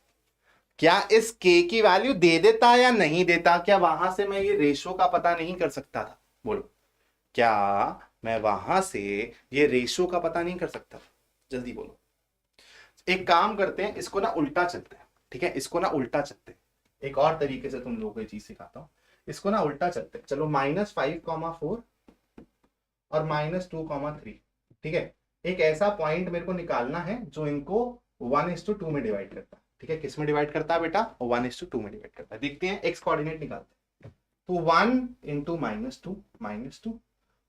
क्या इस के की वैल्यू दे देता या नहीं देता? क्या वहां से मैं ये रेशो का पता नहीं कर सकता था? बोलो, क्या मैं वहां से ये रेशो का पता नहीं कर सकता? जल्दी बोलो। एक काम करते हैं, इसको ना उल्टा चलते हैं। ठीक है, इसको ना उल्टा चलते हैं, एक और तरीके से तुम लोगों को ये चीज सिखाता हूं। इसको ना उल्टा चलते हैं। चलो -5, 4 और -2,3। ठीक है, एक ऐसा पॉइंट मेरे को निकालना है जो इनको 1:2 में डिवाइड करता है। ठीक है, किस में डिवाइड करता है बेटा? 1:2 में डिवाइड करता है। देखते हैं, एक्स कोऑर्डिनेट निकालते हैं। तो 1 इंटू -2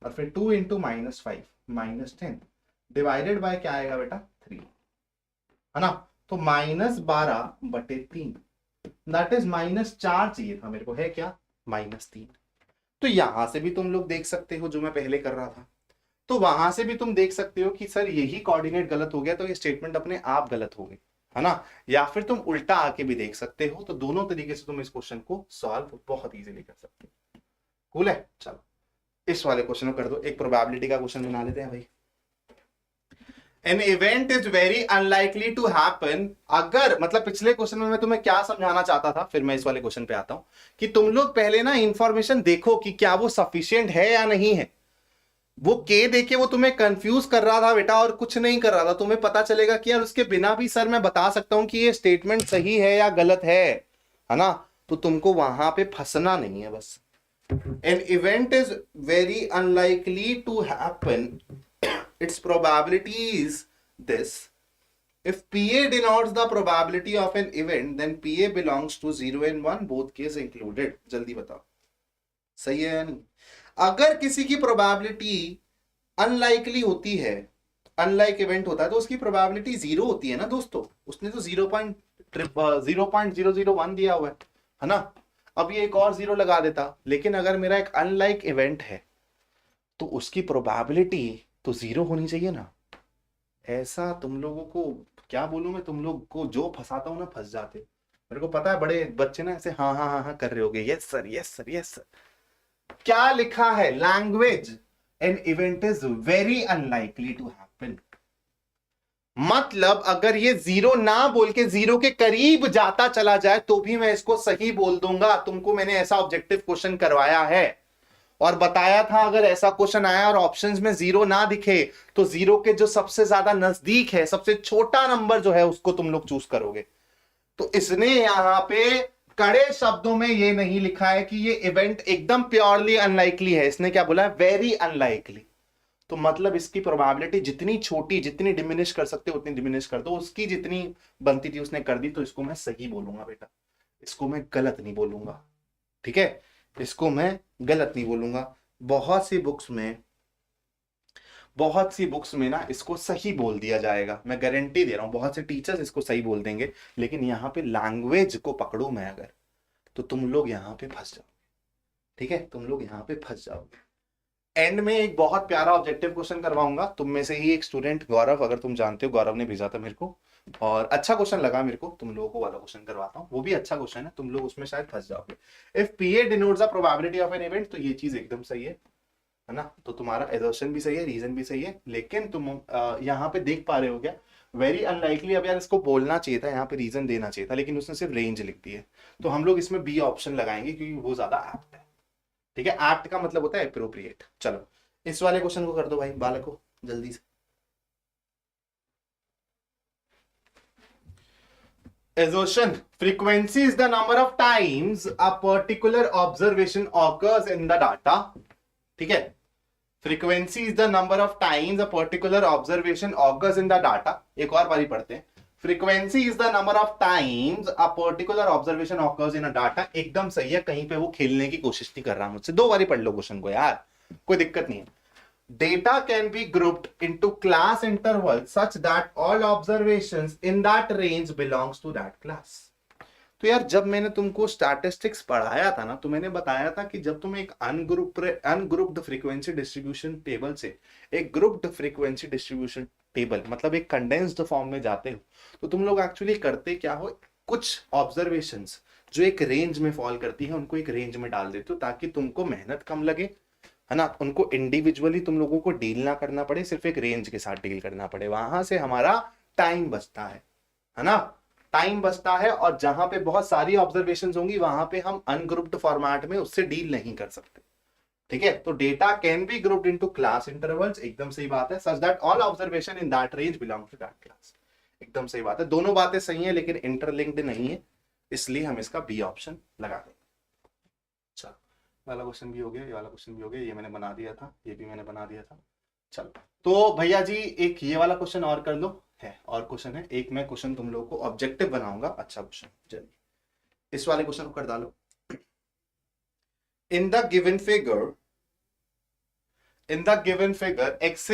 और फिर 2 इंटू -5 -10 डिवाइडेड बाय क्या आएगा बेटा? 3, है ना। तो -12/3, दैट इज -4 चाहिए था मेरे को, है क्या? -3। तो यहां से भी तुम लोग देख सकते हो जो मैं पहले कर रहा था, तो वहां से भी तुम देख सकते हो कि सर यही कोऑर्डिनेट गलत हो गया, तो ये स्टेटमेंट अपने आप गलत हो गई, है ना। या फिर तुम उल्टा आके भी देख सकते हो। तो दोनों तरीके से तुम इस क्वेश्चन को सॉल्व बहुत इजीली कर सकते हो। कूल है। चलो इस वाले क्वेश्चन को कर दो, एक प्रोबेबिलिटी का क्वेश्चन बना लेते हैं भाई। An event is very unlikely to happen। अगर मतलब पिछले क्वेश्चन में मैं तुम्हें क्या समझाना चाहता था, फिर मैं इस वाले क्वेश्चन पे आता हूं कि तुम लोग पहले ना इंफॉर्मेशन देखो कि क्या वो सफिशिएंट है या नहीं है। वो के देखे वो तुम्हें कंफ्यूज कर रहा था बेटा और कुछ नहीं कर रहा था। तुम्हें पता चलेगा कि यार उसके बिना भी सर मैं बता सकता हूं कि ये स्टेटमेंट सही है या गलत है ना। तो तुमको वहां पे फंसना नहीं है बस। An event is very unlikely to happen, its probability is this: if PA denotes the probability of an event, then PA belongs to 0 and 1, both case included। जल्दी बताओ सही है या नहीं? अगर किसी की प्रोबेबिलिटी अनलाइकली होती है, अनलाइक इवेंट होता है, तो उसकी प्रोबेबिलिटी 0 होती है ना दोस्तों। उसने तो 0.001 दिया हुआ है ना। अब ये एक और 0 लगा देता, लेकिन अगर मेरा एक अनलाइक इवेंट है तो उसकी प्रोबेबिलिटी तो 0 होनी चाहिए ना। ऐसा तुम लोगों को क्या बोलूं मैं, तुम लोग को जो फंसाता हूं ना फंस जाते। मेरे को पता है बड़े बच्चे ना ऐसे हाँ हाँ हाँ हाँ कर रहे होगे, yes sir yes sir yes sir. क्या लिखा है? Language an event is very unlikely to happen. मतलब अगर ये 0 ना बोल के 0 के करीब जाता चला जाए तो भी मैं इसको सही बोल दूंगा। तुमको मैंने ऐसा ऑब्जेक्टिव क्वेश्चन करवाया है और बताया था अगर ऐसा क्वेश्चन आया और ऑप्शंस में 0 ना दिखे तो 0 के जो सबसे ज्यादा नजदीक है, सबसे छोटा नंबर जो है उसको तुम लोग चूज करोगे। तो इसने यहां पे कड़े शब्दों में ये नहीं लिखा है कि ये इवेंट एकदम प्योरली अनलाइकली है। इसने क्या बोला है? Very unlikely. तो मतलब इसकी प्रोबेबिलिटी जितनी छोटी, जितनी डिमिनिश कर सकते हो उतनी डिमिनिश कर दो। उसकी जितनी बनती थी उसने कर दी, तो इसको मैं सही बोलूंगा बेटा, इसको मैं गलत नहीं बोलूंगा। ठीक है, इसको मैं गलत नहीं बोलूंगा। बहुत सी बुक्स में ना इसको सही बोल दिया जाएगा, मैं गारंटी दे रहा हूं। बहुत से टीचर्स इसको सही बोल देंगे, लेकिन यहां पे लैंग्वेज को पकड़ू मैं अगर, तो तुम लोग यहां पे फंस जाओगे। ठीक है, तुम लोग यहां पे फंस जाओगे। एंड में एक बहुत प्यारा ऑब्जेक्टिव क्वेश्चन करवाऊंगा। तुम में से ही एक स्टूडेंट गौरव, अगर तुम जानते हो, गौरव ने भेजा था मेरे को और अच्छा क्वेश्चन लगा मेरे को। तुम लोगों को वाला क्वेश्चन करवाता हूँ, वो भी अच्छा क्वेश्चन है, तुम लोग उसमें शायद फंस जाओगे। If PA denotes the probability of an event, तो ये चीज एकदम सही है ना। तो तुम्हारा एजर्शन भी सही है, रीजन भी सही है, लेकिन तुम यहाँ पे देख पा रहे हो क्या? Very unlikely. अब यार इसको बोलना चाहिए था, यहाँ पे रीजन देना चाहिए था, लेकिन उसने सिर्फ रेंज लिख दी है। तो हम लोग इसमें बी ऑप्शन लगाएंगे क्योंकि वो ज्यादा एप्ट है। ठीक है, एप्ट का मतलब होता है एप्रोप्रिएट। चलो इस वाले क्वेश्चन को कर दो भाई बालको जल्दी से। Assertion: frequency is the number of times a particular observation occurs in the data। ठीक है, frequency is the number of times a particular observation occurs in the data। एक और बारी पढ़ते हैं। frequency is the number of times a particular observation occurs in a data। एकदम सही है, कहीं पे वो खेलने की कोशिश नहीं कर रहा मुझसे। दो बारी पढ़ लो क्वेश्चन को यार, कोई दिक्कत नहीं है। Data can be grouped into class intervals such that all observations in that range belongs to that class। तो यार जब मैंने तुमको स्टैटिस्टिक्स पढ़ाया था ना, तो मैंने बताया था कि जब तुम एक अनग्रुप्ड फ्रीक्वेंसी डिस्ट्रीब्यूशन टेबल से एक ग्रुप्ड फ्रीक्वेंसी डिस्ट्रीब्यूशन टेबल, मतलब एक कंडेंस्ड फॉर्म में जाते हो, तो तुम लोग एक्चुअली करते क्या हो? कुछ ऑब्जर्वेशंस जो एक रेंज में फॉल करती है उनको एक रेंज में डाल देते हो, ताकि तुमको मेहनत कम लगे, है ना। उनको इंडिविजुअली तुम लोगों को डील ना करना पड़े, सिर्फ एक रेंज के साथ डील करना पड़े। वहां से हमारा टाइम बचता है ना, टाइम बचता है। और जहां पे बहुत सारी ऑब्जर्वेशंस होंगी वहां पे हम अनग्रुप्ड फॉर्मेट में उससे डील नहीं कर सकते। ठीक है, तो data can be grouped into class intervals, एकदम सही बात है। Such that all observation in that range belong to that class, एकदम सही बात है। दोनों बातें सही है लेकिन इंटरलिंक्ड नहीं है, इसलिए हम इसका बी ऑप्शन लगा देंगे। चलो वाला क्वेश्चन भी हो गया, ये वाला क्वेश्चन भी हो गया, ये मैंने बना दिया था, ये भी मैंने बना दिया था। चलो तो भैया जी एक ये वाला क्वेश्चन और कर लो, है और क्वेश्चन है एक, मैं क्वेश्चन तुम लोगों को ऑब्जेक्टिव बनाऊंगा, अच्छा क्वेश्चन, चलिए इस वाले क्वेश्चन को कर डालो। In the given figure, in the given figure X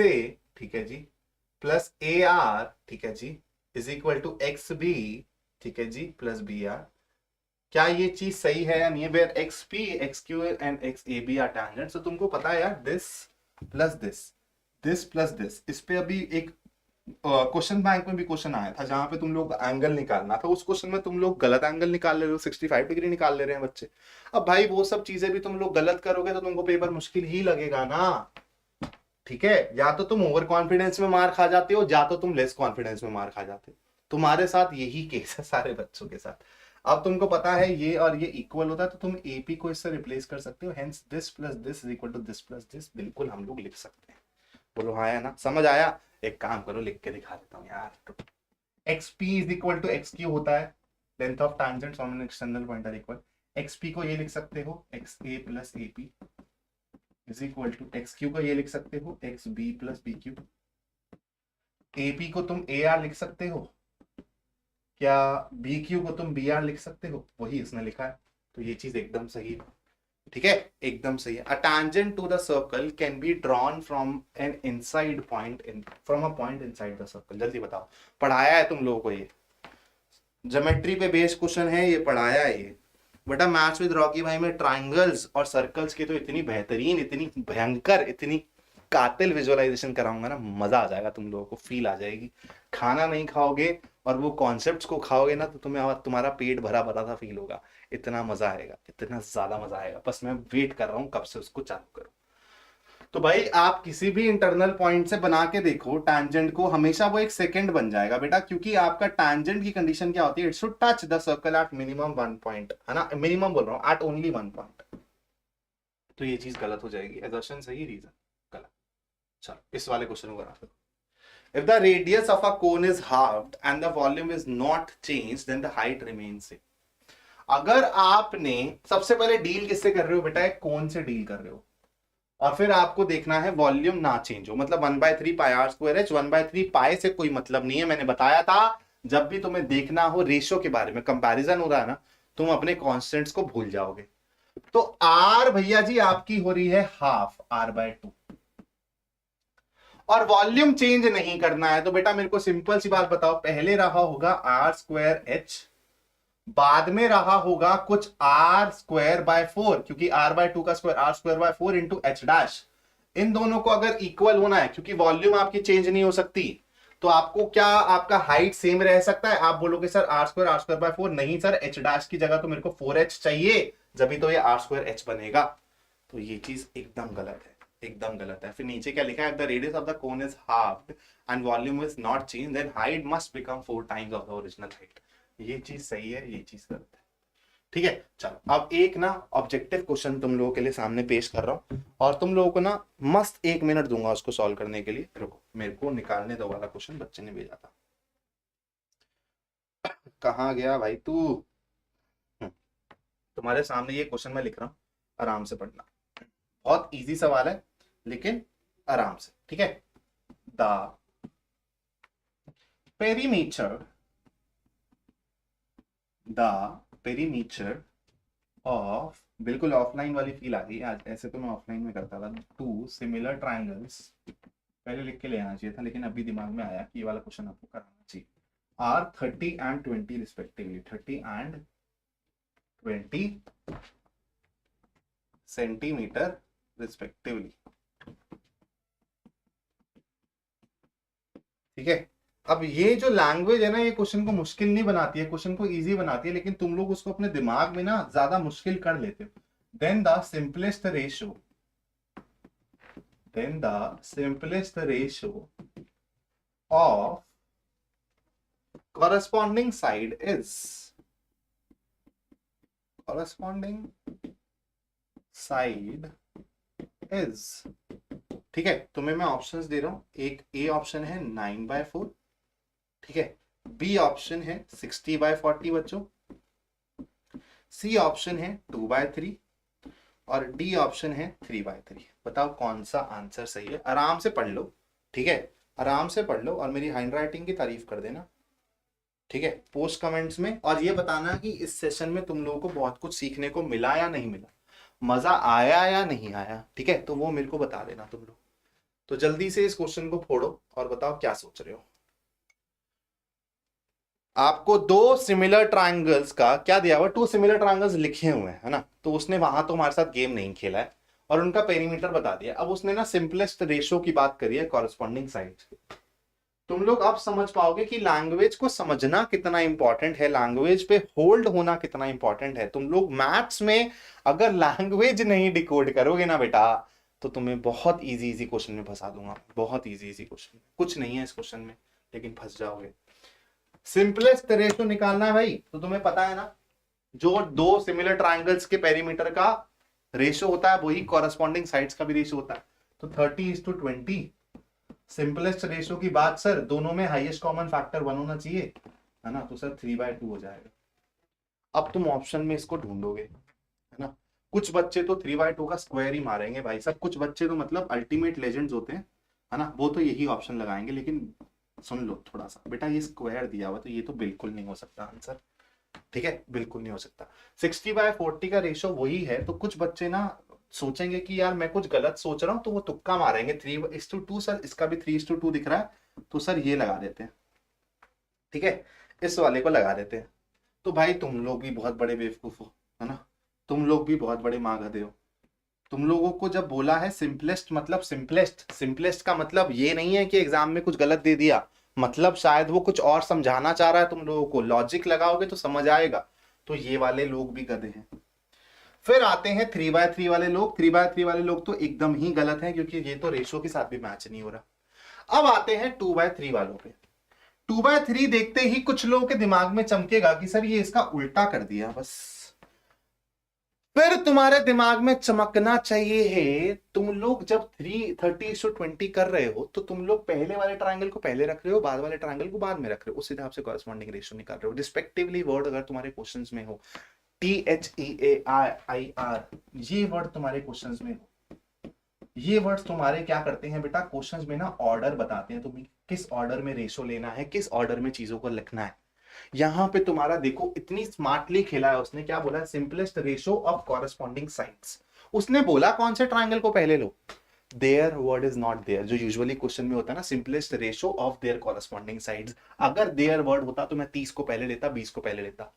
A ठीक है जी प्लस ए आर ठीक है जी is equal to X B ठीक है जी प्लस बी आर, क्या ये चीज सही है या नहीं है? Where X P X Q and X A B are tangent. तो तुमको पता है यार this plus this plus this, इस पे अभी एक क्वेश्चन बैंक में भी क्वेश्चन आया था जहां पे तुम लोग एंगल निकालना था, उस क्वेश्चन में तुम लोग गलत एंगल निकाल ले रहे हो, 65 डिग्री निकाल ले रहे हैं बच्चे। अब भाई वो सब चीजें भी तुम लोग गलत करोगे तो तुमको पेपर मुश्किल ही लगेगा ना, ठीक है? या तो तुम ओवर कॉन्फिडेंस में मार खा जाते हो, या तो तुम लेस कॉन्फिडेंस में मार खा जाते हो। तुम्हारे साथ यही केस है सारे बच्चों के साथ। अब तुमको पता है ये और ये इक्वल होता है तो तुम एपी को इससे रिप्लेस कर सकते हो, hence this plus this is equal to this plus this, बिल्कुल हम लोग लिख सकते हैं। बोलो हाँ है ना, समझ आया? एक काम करो लिख के दिखा देता हूँ यार। X P is equal to X Q होता है, length of tangents on an external point are equal. X P को ये लिख सकते हो X A plus A P is equal to X Q को ये लिख सकते हो X B plus B Q. A P को तुम ए आर लिख सकते हो, क्या बी क्यू को तुम बी आर लिख सकते हो? वही इसने लिखा है, तो ये चीज एकदम सही है, ठीक है? एकदम सही है। A tangent to the circle can be drawn from an inside point in from a point inside the circle. जल्दी बताओ, पढ़ाया है तुम लोगों को ये? ज्योमेट्री पे बेस्ड क्वेश्चन है ये, पढ़ाया है ये बेटा। मैथ्स विद रॉकी भाई में ट्राइंगल्स और सर्कल्स की तो इतनी बेहतरीन, इतनी भयंकर, इतनी कातिल विजुअलाइजेशन कराऊंगा ना, मजा आ जाएगा, तुम लोगों को फील आ जाएगी। खाना नहीं खाओगे और वो कॉन्सेप्ट्स को खाओगे ना तो तुम्हें तुम्हारा पेट भरा भरा सा फील होगा, इतना मजा आएगा, इतना ज्यादा मजा आएगा। बस मैं वेट कर रहा हूँ कब से उसको चालू करूँ। तो भाई आप किसी भी इंटरनल पॉइंट से बना के देखो टैंजेंट को, हमेशा वो एक सेकंड बन जाएगा बेटा, क्योंकि आपका टैंजेंट की कंडीशन क्या होती है? It should touch the circle at minimum 1 point, है ना? मिनिमम बोल रहा हूं, एट ओनली 1 पॉइंट। तो ये चीज गलत हो जाएगी, असर्शन सही, रीजन गलत। चलो इस वाले क्वेश्चन को बना दो। If the radius of a cone is halved and the volume is not changed, then the height remains same. अगर आपने सबसे पहले डील किससे कर रहे हो बेटा? एक कोन से डील कर रहे हो, और फिर आपको देखना है वॉल्यूम ना चेंज हो, मतलब 1/3 पाई आर स्क्वायर एच। 1/3 पाई से कोई मतलब नहीं है, मैंने बताया था। जब भी तुम्हें देखना हो रेशियो के बारे में, कंपैरिजन हो रहा है ना, तुम अपने कांस्टेंट्स को भूल जाओगे। तो आर भैया जी आपकी हो रही है हाफ r/2, और वॉल्यूम चेंज नहीं करना है। तो बेटा मेरे को सिंपल सी बात बताओ, पहले रहा होगा r²h, बाद में रहा होगा कुछ r²/4, क्योंकि r/2 का square r²/4 into H dash. इन दोनों को अगर इक्वल होना है, क्योंकि वॉल्यूम आपकी चेंज नहीं हो सकती, तो आपको क्या, आपका हाइट सेम रह सकता है? आप बोलोगे सर r²/4 नहीं सर, h डैश की जगह तो मेरे को 4h चाहिए, जब तो ये r²h बनेगा। तो ये चीज एकदम गलत है, एकदम गलत है। फिर नीचे क्या लिखा है? The radius of the cone is halved and volume is not change, then height must become 4 times of the original height. ये चीज सही है, ये चीज गलत है, ठीक है? चलो अब एक ना ऑब्जेक्टिव क्वेश्चन तुम लोगों के लिए सामने पेश कर रहा हूं, और तुम लोगों को ना मस्त 1 मिनट दूंगा उसको सॉल्व करने के लिए। रुको मेरे को निकालने दो वाला क्वेश्चन, बच्चे ने भेजा था। कहाँ गया भाई तू? तुम्हारे सामने ये क्वेश्चन मैं लिख रहा हूं, आराम से पढ़ना। बहुत इजी सवाल है लेकिन आराम से, ठीक है? द पेरीमीटर ऑफ, बिल्कुल ऑफलाइन वाली फील आ गई आज, ऐसे तो मैं ऑफलाइन में करता था। 2 सिमिलर ट्राइंगल्स, पहले लिख के ले आना चाहिए था लेकिन अभी दिमाग में आया कि ये वाला क्वेश्चन आपको कराना चाहिए। Are 30 and 20 respectively, 30 and 20 centimetre respectively, ठीक है? अब ये जो लैंग्वेज है ना, ये क्वेश्चन को मुश्किल नहीं बनाती है, क्वेश्चन को इजी बनाती है, लेकिन तुम लोग उसको अपने दिमाग में ना ज्यादा मुश्किल कर लेते हो। Then the simplest ratio of corresponding side is, ठीक है? तुम्हें मैं ऑप्शंस दे रहा हूं, एक ए ऑप्शन है 9/4, ठीक है? बी ऑप्शन है 60/40 बच्चों, सी ऑप्शन है 2/3 और डी ऑप्शन है 3/3। बताओ कौन सा आंसर सही है। आराम से पढ़ लो, ठीक है, आराम से पढ़ लो और मेरी हैंडराइटिंग की तारीफ कर देना, ठीक है, पोस्ट कमेंट्स में। और ये बताना कि इस सेशन में तुम लोगों को बहुत कुछ सीखने को मिला या नहीं मिला, मजा आया या नहीं आया, ठीक है, तो वो मेरे को बता देना तुम लोग। तो जल्दी से इस क्वेश्चन को फोड़ो और बताओ क्या सोच रहे हो। आपको दो सिमिलर ट्रायंगल्स का क्या दिया हुआ, 2 सिमिलर ट्रायंगल्स लिखे हुए हैं, है ना, तो उसने वहां तो हमारे साथ गेम नहीं खेला है और उनका पेरीमीटर बता दिया। अब उसने ना सिंपलेस्ट रेशो की बात करी है कॉरेस्पॉन्डिंग साइड्स। तुम लोग अब समझ पाओगे कि लैंग्वेज को समझना कितना इंपॉर्टेंट है, लैंग्वेज पे होल्ड होना कितना इंपॉर्टेंट है। तुम लोग मैथ्स में अगर लैंग्वेज नहीं डिकोड करोगे ना बेटा, तो तुम्हें बहुत इजी इजी क्वेश्चन में फंसा दूंगा, बहुत इजी इजी क्वेश्चन। कुछ नहीं है इस क्वेश्चन में, लेकिन फंस जाओगे। सिंपलेस्ट रेशो निकालना है भाई, तो तुम्हें पता है ना, जो दो सिमिलर ट्राइंगल्स के पेरीमीटर का रेशो होता है वही कॉरेस्पॉन्डिंग साइड्स का भी रेशो होता है। तो 30:20। सिंपलेस्ट रेशो की बात सर, दोनों में हाईएस्ट कॉमन फैक्टर 1 होना चाहिए, है ना, तो सर 3/2 हो जाएगा। अब तुम ऑप्शन में इसको ढूंढोगे, है ना, कुछ बच्चे तो 3/2 का स्क्वायर ही मारेंगे भाई साहब, कुछ बच्चे तो मतलब अल्टीमेट लेजेंड्स होते हैं, है ना, वो तो यही ऑप्शन लगाएंगे। लेकिन सुन लो थोड़ा सा बेटा, ये स्क्वायर दिया हुआ तो ये तो बिल्कुल नहीं हो सकता आंसर, ठीक है, बिल्कुल नहीं हो सकता। 60/40 का रेशो वही है, तो कुछ बच्चे ना सोचेंगे कि यार मैं कुछ गलत सोच रहा हूं, तो वो तुक्का मारेंगे 3:2। सर इसका भी 3:2 दिख रहा है, तो सर ये लगा देते हैं, ठीक है, इस वाले को लगा देते हैं। तो भाई तुम लोग भी बहुत बड़े बेवकूफ हो, है ना, तुम लोग भी बहुत बड़े माँ गधे हो। तुम लोगों को जब बोला है सिंपलेस्ट, मतलब सिंपलेस्ट, सिंपलेस्ट का मतलब ये नहीं है कि एग्जाम में कुछ गलत दे दिया, मतलब शायद वो कुछ और समझाना चाह रहा है तुम लोगों को, लॉजिक लगाओगे तो समझ आएगा। तो ये वाले लोग भी गधे हैं। फिर आते हैं 3/3 वाले लोग। 3/3 वाले लोग तो एकदम ही गलत हैं, क्योंकि ये तो रेशो के साथ भी मैच नहीं हो रहा। अब आते हैं 2/3 वालों पे। 2/3 देखते ही कुछ लोगों के दिमाग में चमकेगा कि सर ये इसका उल्टा कर दिया बस। फिर तुम्हारे दिमाग में चमकना चाहिए है, तुम लोग जब 30:20 कर रहे हो तो तुम लोग पहले वाले ट्रायंगल को पहले रख रहे हो, बाद वाले ट्रायंगल को बाद में रख रहे हो, उस हिसाब से कॉरेस्पॉन्डिंग रेशियो निकाल रहे हो। रिस्पेक्टिवली वर्ड अगर तुम्हारे क्वेश्चंस में हो, THEAIR, ये वर्ड तुम्हारे क्वेश्चंस में हो, ये वर्ड्स तुम्हारे क्या करते हैं बेटा, क्वेश्चंस में ना ऑर्डर बताते हैं, तुम्हें किस ऑर्डर में रेशो लेना है, किस ऑर्डर में चीजों को लिखना है। यहां पे तुम्हारा देखो इतनी स्मार्टली खेला है उसने, क्या बोला, simplest ratio of corresponding sides. उसने बोला कौन से ट्रायंगल को पहले लो, their word is not there, जो यूजुअली क्वेश्चन में होता है ना, simplest ratio of their corresponding sides. अगर देयर वर्ड होता तो मैं 30 को पहले लेता, 20 को पहले लेता,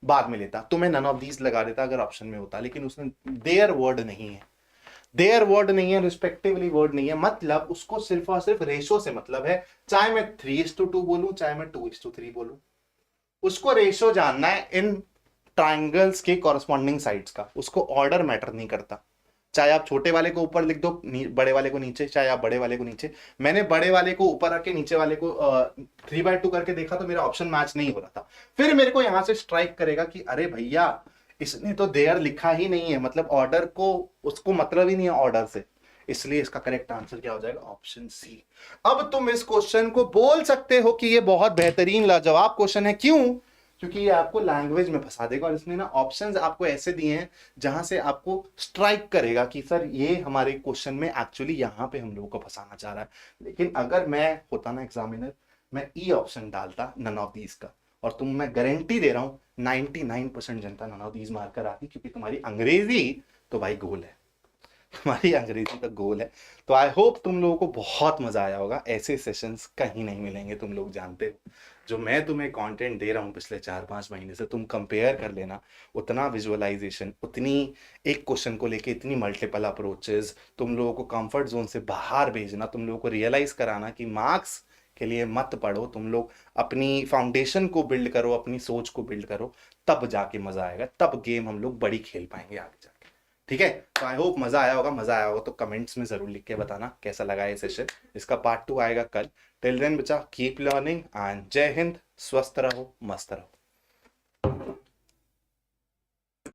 बाद में लेता, तो मैं नन ऑफ दीज लगा देता अगर ऑप्शन में होता। लेकिन उसने देयर वर्ड नहीं है, देयर वर्ड नहीं है, रिस्पेक्टिवली वर्ड नहीं है, मतलब उसको सिर्फ और सिर्फ रेशो से मतलब है। चाहे मैं 3:2 बोलूं, चाहे मैं 2:3 बोलूं, उसको रेशो जानना है इन ट्राइंगल्स के कॉरेस्पॉन्डिंग साइड्स का, उसको ऑर्डर मैटर नहीं करता। चाहे आप छोटे वाले को ऊपर लिख दो, बड़े वाले को नीचे, चाहे आप बड़े वाले को नीचे। मैंने बड़े वाले को ऊपर रख के नीचे वाले को 3/2 करके देखा तो मेरा ऑप्शन मैच नहीं हो रहा था। फिर मेरे को यहां से स्ट्राइक करेगा कि अरे भैया इसने तो देयर लिखा ही नहीं है, मतलब ऑर्डर को उसको मतलब ही नहीं है ऑर्डर से, इसलिए इसका करेक्ट आंसर क्या हो जाएगा, ऑप्शन सी। अब तुम इस क्वेश्चन को बोल सकते हो कि ये बहुत बेहतरीन लाजवाब क्वेश्चन है। क्यों? क्योंकि ये आपको लैंग्वेज में फंसा देगा, और इसने ना ऑप्शंस आपको ऐसे दिए हैं जहां से आपको स्ट्राइक करेगा कि सर ये हमारे क्वेश्चन में एक्चुअली यहां पे हम लोगों को फंसाना चाह रहा है। लेकिन अगर मैं होता ना एग्जामिनर, मैं ई ऑप्शन डालता नन ऑफ दीज का, और मैं गारंटी दे रहा हूं 99% जनता नन ऑफ दीज मारकर आती, क्योंकि तुम्हारी अंग्रेजी तो भाई गोल है, तुम्हारी अंग्रेजी तो गोल है। तो आई होप तुम लोगों को बहुत मजा आया होगा। ऐसे सेशंस कहीं नहीं मिलेंगे, तुम लोग जानते हो। जो मैं तुम्हें कंटेंट दे रहा हूँ पिछले 4-5 महीने से, तुम कंपेयर कर लेना, उतना विजुअलाइजेशन, उतनी एक क्वेश्चन को लेके इतनी मल्टीपल अप्रोचेस, तुम लोगों को कंफर्ट जोन से बाहर भेजना, तुम लोगों को रियलाइज कराना कि मार्क्स के लिए मत पढ़ो, तुम लोग अपनी फाउंडेशन को बिल्ड करो, अपनी सोच को बिल्ड करो, तब जाके मजा आएगा, तब गेम हम लोग बड़ी खेल पाएंगे आगे जाके। ठीक है, तो आई होप मजा आया होगा। मजा आया होगा तो कमेंट्स में जरूर लिख के बताना कैसा लगा ये सेशन। इसका पार्ट 2 आएगा कल। टिल देन बच्चा, कीप लर्निंग एंड जय हिंद, स्वस्थ रहो, मस्त रहो।